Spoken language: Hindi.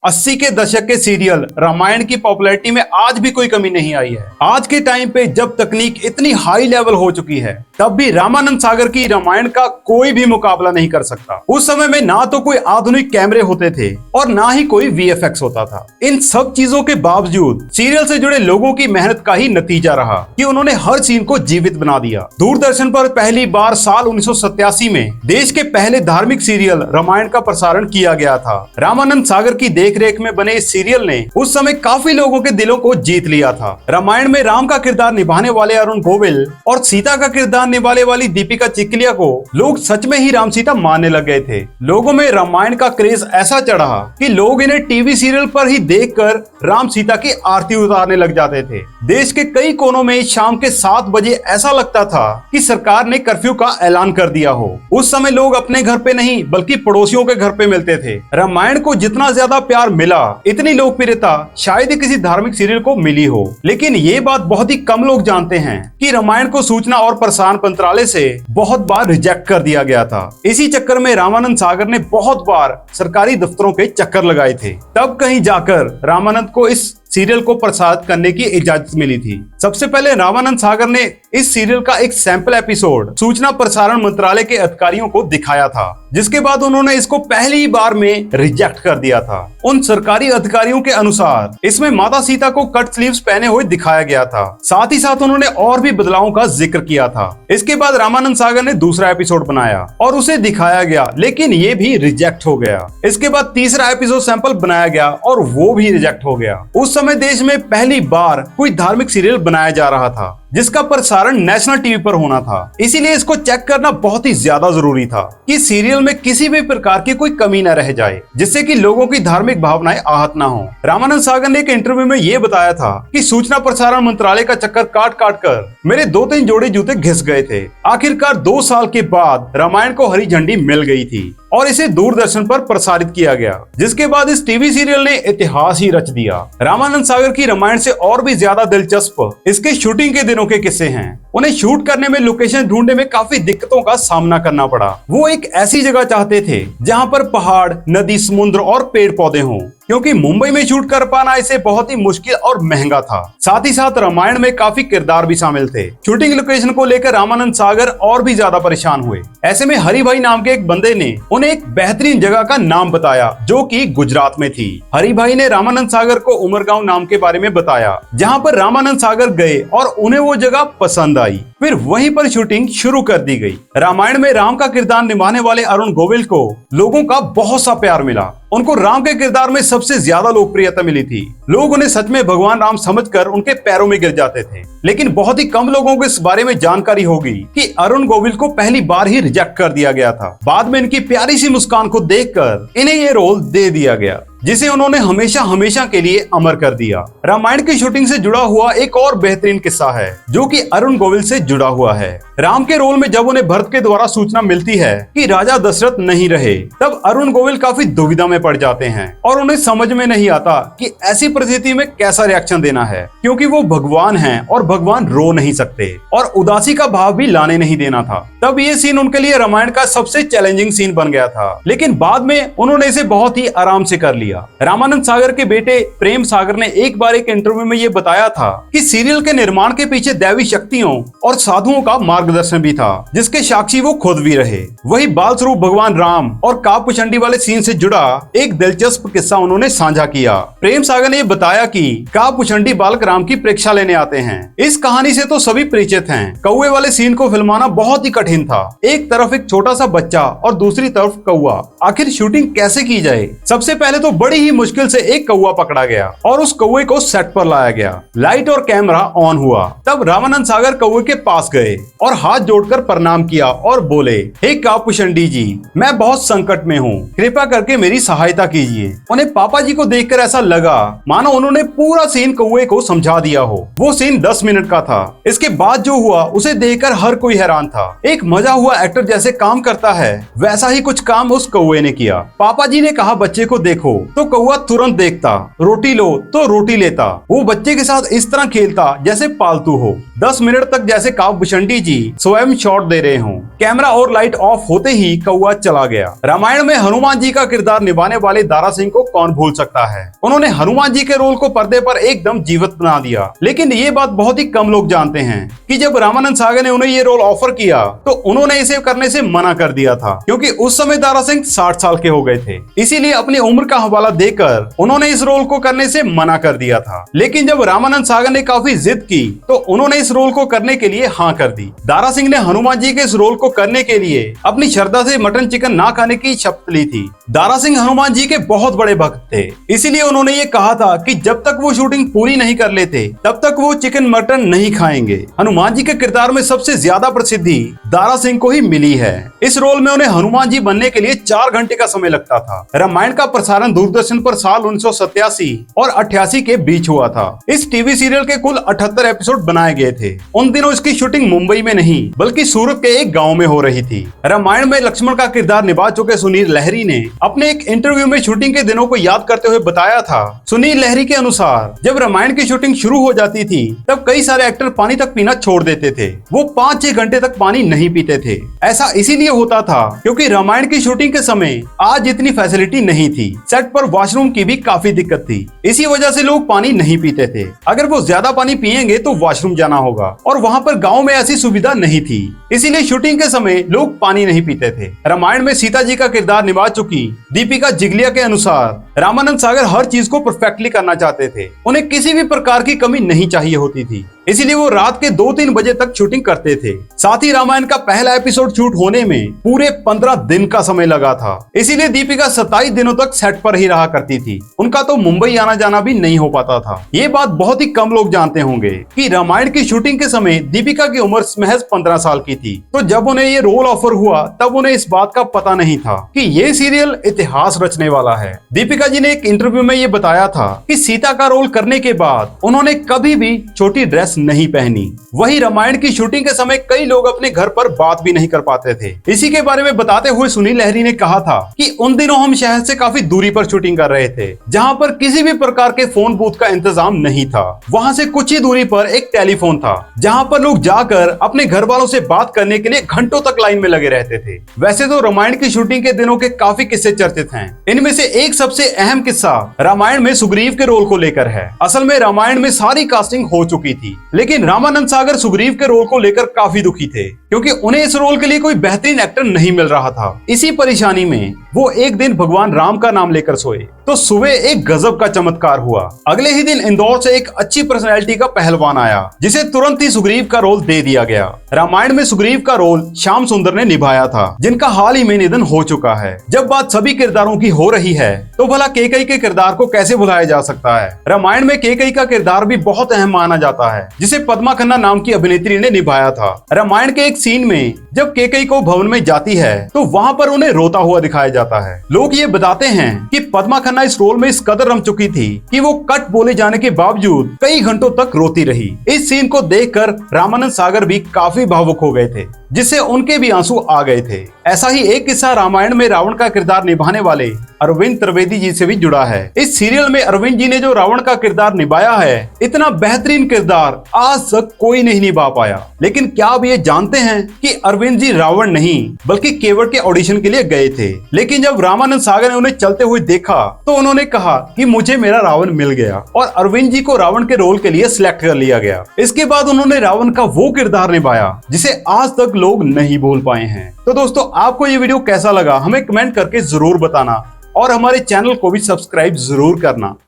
80 के दशक के सीरियल रामायण की पॉपुलैरिटी में आज भी कोई कमी नहीं आई है। आज के टाइम पे जब तकनीक इतनी हाई लेवल हो चुकी है, तब भी रामानंद सागर की रामायण का कोई भी मुकाबला नहीं कर सकता। उस समय में ना तो कोई आधुनिक कैमरे होते थे और ना ही कोई वीएफएक्स होता था। इन सब चीजों के बावजूद सीरियल से जुड़े लोगों की मेहनत का ही नतीजा रहा कि उन्होंने हर सीन को जीवित बना दिया। दूरदर्शन पर पहली बार साल 1987 में देश के पहले धार्मिक सीरियल रामायण का प्रसारण किया गया था। रामानंद सागर की देखरेख में बने इस सीरियल ने उस समय काफी लोगों के दिलों को जीत लिया था। रामायण में राम का किरदार निभाने वाले अरुण गोविल और सीता का किरदार निभाने वाली दीपिका चिखलिया को लोग सच में ही राम सीता मानने लग गए थे। लोगों में रामायण का क्रेज ऐसा चढ़ा कि लोग इन्हें टीवी सीरियल पर ही देखकर राम सीता की आरती उतारने लग जाते थे। देश के कई कोनों में शाम के 7 बजे ऐसा लगता था कि सरकार ने कर्फ्यू का ऐलान कर दिया हो। उस समय लोग अपने घर पे नहीं बल्कि पड़ोसियों के घर पे मिलते थे। रामायण को जितना ज्यादा प्यार मिला, इतनी लोकप्रियता शायद ही किसी धार्मिक सीरियल को मिली हो। लेकिन ये बात बहुत ही कम लोग जानते हैं कि रामायण को सूचना और प्रसारण मंत्रालय से बहुत बार रिजेक्ट कर दिया गया था। इसी चक्कर में रामानंद सागर ने बहुत बार सरकारी दफ्तरों के चक्कर लगाए थे। तब कहीं जाकर रामानंद को इस सीरियल को प्रसारित करने की इजाजत मिली थी। सबसे पहले रामानंद सागर ने इस सीरियल का एक सैंपल एपिसोड सूचना प्रसारण मंत्रालय के अधिकारियों को दिखाया था, जिसके बाद उन्होंने इसको पहली बार में रिजेक्ट कर दिया था। उन सरकारी अधिकारियों के अनुसार इसमें माता सीता को कट स्लीव्स पहने हुए दिखाया गया था। साथ ही साथ उन्होंने और भी बदलावों का जिक्र किया था। इसके बाद रामानंद सागर ने दूसरा एपिसोड बनाया और उसे दिखाया गया, लेकिन ये भी रिजेक्ट हो गया। इसके बाद तीसरा एपिसोड सैंपल बनाया गया और वो भी रिजेक्ट हो गया। उस समय देश में पहली बार कोई धार्मिक सीरियल बनाया जा रहा था जिसका प्रसारण नेशनल टीवी पर होना था। इसीलिए इसको चेक करना बहुत ही ज्यादा जरूरी था कि सीरियल में किसी भी प्रकार की कोई कमी न रह जाए, जिससे कि लोगों की धार्मिक भावनाएं आहत न हो। रामानंद सागर ने एक इंटरव्यू में ये बताया था कि सूचना प्रसारण मंत्रालय का चक्कर काट काट कर मेरे 2-3 जोड़े जूते घिस गए थे। आखिरकार 2 साल के बाद रामायण को हरी झंडी मिल गई थी और इसे दूरदर्शन पर प्रसारित किया गया, जिसके बाद इस टीवी सीरियल ने इतिहास ही रच दिया। रामानंद सागर की रामायण से और भी ज्यादा दिलचस्प इसके शूटिंग के दिनों के किस्से हैं। उन्हें शूट करने में लोकेशन ढूंढने में काफी दिक्कतों का सामना करना पड़ा। वो एक ऐसी जगह चाहते थे जहां पर पहाड़, नदी, समुद्र और पेड़ पौधे हों, क्योंकि मुंबई में शूट कर पाना इसे बहुत ही मुश्किल और महंगा था। साथ ही साथ रामायण में काफी किरदार भी शामिल थे। शूटिंग लोकेशन को लेकर रामानंद सागर और भी ज्यादा परेशान हुए। ऐसे में हरि भाई नाम के एक बंदे ने उन्हें एक बेहतरीन जगह का नाम बताया जो कि गुजरात में थी। हरि भाई ने रामानंद सागर को उमरगांव नाम के बारे में बताया, जहां पर रामानंद सागर गए और उन्हें वो जगह पसंद आई। फिर वहीं पर शूटिंग शुरू कर दी गई। रामायण में राम का किरदार निभाने वाले अरुण गोविल को लोगों का बहुत सा प्यार मिला। उनको राम के किरदार में सबसे ज्यादा लोकप्रियता मिली थी। लोग उन्हें सच में भगवान राम समझकर उनके पैरों में गिर जाते थे। लेकिन बहुत ही कम लोगों को इस बारे में जानकारी होगी कि अरुण गोविल को पहली बार ही रिजेक्ट कर दिया गया था। बाद में इनकी प्यारी सी मुस्कान को देखकर इन्हें ये रोल दे दिया गया, जिसे उन्होंने हमेशा हमेशा के लिए अमर कर दिया। रामायण की शूटिंग से जुड़ा हुआ एक और बेहतरीन किस्सा है जो कि अरुण गोविल से जुड़ा हुआ है। राम के रोल में जब उन्हें भरत के द्वारा सूचना मिलती है कि राजा दशरथ नहीं रहे, तब अरुण गोविल काफी दुविधा में पड़ जाते हैं और उन्हें समझ में नहीं आता कि ऐसी परिस्थिति में कैसा रिएक्शन देना है, क्योंकि वो भगवान हैं और भगवान रो नहीं सकते और उदासी का भाव भी लाने नहीं देना था। तब ये सीन उनके लिए रामायण का सबसे चैलेंजिंग सीन बन गया था, लेकिन बाद में उन्होंने इसे बहुत ही आराम से कर लिया। रामानंद सागर के बेटे प्रेम सागर ने एक बार एक इंटरव्यू में ये बताया था कि सीरियल के निर्माण के पीछे दैवी शक्तियों और साधुओं का मार्गदर्शन भी था, जिसके साक्षी वो खुद भी रहे। वही बाल स्वरूप भगवान राम और कापुचंडी वाले सीन से जुड़ा एक दिलचस्प किस्सा उन्होंने साझा किया। प्रेम सागर ने बताया कि कापुचंडी बालक राम की परीक्षा लेने आते हैं। इस कहानी से तो सभी परिचित हैं। कौवे वाले सीन को फिल्माना बहुत ही कठिन था। एक तरफ एक छोटा सा बच्चा और दूसरी तरफ कौवा। आखिर शूटिंग कैसे की जाए? सबसे पहले तो बड़ी ही मुश्किल से एक कौवा पकड़ा गया और उस कौवे को सेट पर लाया गया। लाइट और कैमरा ऑन हुआ। तब रामानंद सागर कौवे के पास गए और हाथ जोड़कर प्रणाम किया और बोले, हे कापुचंडी जी, मैं बहुत संकट में हूँ, कृपया करके मेरी सहायता कीजिए। उन्हें पापा जी को देखकर ऐसा लगा मानो उन्होंने पूरा सीन कौवे को समझा दिया हो। वो सीन 10 मिनट का था। इसके बाद जो हुआ उसे देखकर हर कोई हैरान था। एक एक मजा हुआ एक्टर जैसे काम करता है, वैसा ही कुछ काम उस कौवे ने किया। पापा जी ने कहा बच्चे को देखो, तो कौवा तुरंत देखता, रोटी लो तो रोटी लेता। वो बच्चे के साथ इस तरह खेलता जैसे पालतू हो। 10 मिनट तक जैसे काव्यभूषण जी स्वयं शॉट दे रहे हों। कैमरा और लाइट ऑफ होते ही कौवा चला गया। रामायण में हनुमान जी का किरदार निभाने वाले दारा सिंह को कौन भूल सकता है। उन्होंने हनुमान जी के रोल को पर्दे पर एकदम जीवित बना दिया। लेकिन ये बात बहुत ही कम लोग जानते हैं कि जब रामानंद सागर ने उन्हें ये रोल ऑफर किया तो उन्होंने इसे करने से मना कर दिया था, क्योंकि उस समय दारा सिंह 60 साल के हो गए थे। इसीलिए अपनी उम्र का हवाला देकर उन्होंने इस रोल को करने से मना कर दिया था। लेकिन जब रामानंद सागर ने काफी जिद की तो उन्होंने इस रोल को करने के लिए हाँ कर दी। दारा सिंह ने हनुमान जी के इस रोल को करने के लिए अपनी श्रद्धा से मटन चिकन ना खाने की शपथ ली थी। दारा सिंह हनुमान जी के बहुत बड़े भक्त थे, इसीलिए उन्होंने ये कहा था कि जब तक वो शूटिंग पूरी नहीं कर लेते तब तक वो चिकन मटन नहीं खाएंगे। हनुमान जी के किरदार में सबसे ज्यादा प्रसिद्धि दारा सिंह को ही मिली है। इस रोल में उन्हें हनुमान जी बनने के लिए 4 घंटे का समय लगता था। रामायण का प्रसारण दूरदर्शन पर साल 1987 और 88 के बीच हुआ था। इस टीवी सीरियल के कुल 78 एपिसोड बनाए गए थे। उन दिनों इसकी शूटिंग मुंबई में नहीं बल्कि सूरत के एक गाँव में हो रही थी। रामायण में लक्ष्मण का किरदार निभा चुके सुनील लहरी ने अपने एक इंटरव्यू में शूटिंग के दिनों को याद करते हुए बताया था। सुनील लहरी के अनुसार जब रामायण की शूटिंग शुरू हो जाती थी तब कई सारे एक्टर पानी तक पीना छोड़ देते थे। वो 5-6 घंटे तक पानी नहीं पीते थे। ऐसा इसीलिए होता था क्योंकि रामायण की शूटिंग के समय आज इतनी फैसिलिटी नहीं थी। सेट पर वॉशरूम की भी काफी दिक्कत थी। इसी वजह से लोग पानी नहीं पीते थे। अगर वो ज्यादा पानी पिएंगे तो वॉशरूम जाना होगा और वहाँ पर गाँव में ऐसी सुविधा नहीं थी। इसीलिए शूटिंग के समय लोग पानी नहीं पीते थे। रामायण में सीता जी का किरदार निभा चुकी दीपिका जिगलिया के अनुसार रामानंद सागर हर चीज को परफेक्टली करना चाहते थे। उन्हें किसी भी प्रकार की कमी नहीं चाहिए होती थी, इसीलिए वो रात के 2-3 बजे तक शूटिंग करते थे। साथ ही रामायण का पहला एपिसोड शूट होने में पूरे 15 दिन का समय लगा था। इसीलिए दीपिका 27 दिनों तक सेट पर ही रहा करती थी। उनका तो मुंबई आना जाना भी नहीं हो पाता था। ये बात बहुत ही कम लोग जानते होंगे कि रामायण की शूटिंग के समय दीपिका की उम्र महज 15 साल की थी। तो जब उन्हें ये रोल ऑफर हुआ तब उन्हें इस बात का पता नहीं था कि ये सीरियल इतिहास रचने वाला है। दीपिका जी ने एक इंटरव्यू में ये बताया था कि सीता का रोल करने के बाद उन्होंने कभी भी छोटी ड्रेस नहीं पहनी। वही रामायण की शूटिंग के समय कई लोग अपने घर पर बात भी नहीं कर पाते थे। इसी के बारे में बताते हुए सुनील लहरी ने कहा था कि उन दिनों हम शहर से काफी दूरी पर शूटिंग कर रहे थे, जहां पर किसी भी प्रकार के फोन बूथ का इंतजाम नहीं था। वहां से कुछ ही दूरी पर एक टेलीफोन था, जहां पर लोग जाकर अपने घर वालों से बात करने के लिए घंटों तक लाइन में लगे रहते थे। वैसे तो रामायण की शूटिंग के दिनों के काफी किस्से चर्चित हैं। इनमें से एक सबसे अहम किस्सा रामायण में सुग्रीव के रोल को लेकर है। असल में रामायण में सारी कास्टिंग हो चुकी थी, लेकिन रामानंद सागर सुग्रीव के रोल को लेकर काफी दुखी थे, क्योंकि उन्हें इस रोल के लिए कोई बेहतरीन एक्टर नहीं मिल रहा था। इसी परेशानी में वो एक दिन भगवान राम का नाम लेकर सोए तो सुबह एक गजब का चमत्कार हुआ। अगले ही दिन इंदौर से एक अच्छी पर्सनैलिटी का पहलवान आया, जिसे तुरंत ही सुग्रीव का रोल दे दिया गया। रामायण में सुग्रीव का रोल श्याम सुंदर ने निभाया था, जिनका हाल ही में निधन हो चुका है। जब बात सभी किरदारों की हो रही है तो भला केकई के किरदार को कैसे भुलाया जा सकता है। रामायण में केकई का किरदार भी बहुत अहम माना जाता है, जिसे पद्मा खन्ना नाम की अभिनेत्री ने निभाया था। रामायण के एक सीन में जब केकई को भवन में जाती है तो वहाँ पर उन्हें रोता हुआ दिखाया जाता है। लोग ये बताते हैं कि पद्मा खन्ना इस रोल में इस कदर रम चुकी थी कि वो कट बोले जाने के बावजूद कई घंटों तक रोती रही। इस सीन को देखकर रामानंद सागर भी काफी भावुक हो गए थे, जिससे उनके भी आंसू आ गए थे। ऐसा ही एक किस्सा रामायण में रावण का किरदार निभाने वाले अरविंद त्रिवेदी जी से भी जुड़ा है। इस सीरियल में अरविंद जी ने जो रावण का किरदार निभाया है, इतना बेहतरीन किरदार आज तक कोई नहीं निभा पाया। लेकिन क्या आप ये जानते हैं कि अरविंद जी रावण नहीं बल्कि केवट के ऑडिशन के लिए गए थे। लेकिन जब रामानंद सागर ने उन्हें चलते हुए देखा तो उन्होंने कहा कि मुझे मेरा रावण मिल गया, और अरविंद जी को रावण के रोल के लिए सिलेक्ट कर लिया गया। इसके बाद उन्होंने रावण का वो किरदार निभाया जिसे आज तक लोग नहीं भूल पाए हैं। तो दोस्तों, आपको ये वीडियो कैसा लगा हमें कमेंट करके जरूर बताना, और हमारे चैनल को भी सब्सक्राइब जरूर करना।